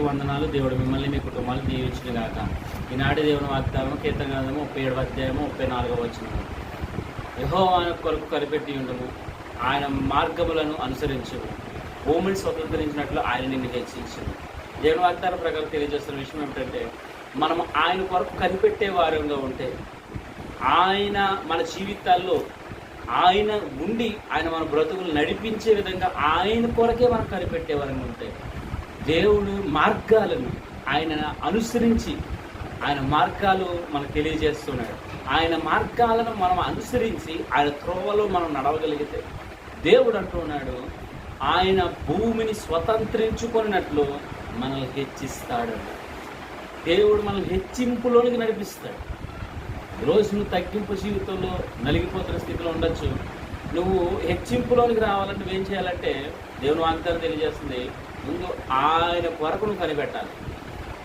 వందనాలు. దేవుడు మిమ్మల్ని మీ కుటుంబాలు దీవించిన గాక. ఈనాటి దేవుని వాగ్దానం కీర్తన గ్రంథము 37వ అధ్యాయము 34వ వచనము. యెహోవా కొరకు కనిపెట్టి ఉండము, ఆయన మార్గములను అనుసరించుము, భూమిని స్వతంత్రించినట్లు ఆయన నిన్ను హెచ్చించును. దేవుని వాగ్దానం ప్రకారం తెలియజేస్తున్న విషయం ఏమిటంటే, మనం ఆయన కొరకు కనిపెట్టే వారంగా ఉంటే, ఆయన మన జీవితాల్లో ఆయన ఉండి ఆయన మన బ్రతుకులు నడిపించే విధంగా ఆయన కొరకే మనం కనిపెట్టే వారంగా ఉంటే, దేవుడు మార్గాలను ఆయన అనుసరించి ఆయన మార్గాలు మనకు తెలియజేస్తున్నాడు. ఆయన మార్గాలను మనం అనుసరించి ఆయన త్రోవలో మనం నడవగలిగితే, దేవుడు అంటున్నాడు ఆయన భూమిని స్వతంత్రించుకున్నట్లు మనల్ని హెచ్చిస్తాడు. దేవుడు మనల్ని హెచ్చింపులోనికి నడిపిస్తాడు. ఈరోజు నువ్వు తగ్గింపు జీవితంలో నలిగిపోతున్న స్థితిలో ఉండొచ్చు. నువ్వు హెచ్చింపులోనికి రావాలంటే నువ్వేం చేయాలంటే, దేవుని వాగ్దానం తెలియజేస్తుంది, ముందు ఆయన కొరకు నువ్వు కనిపెట్టాలి.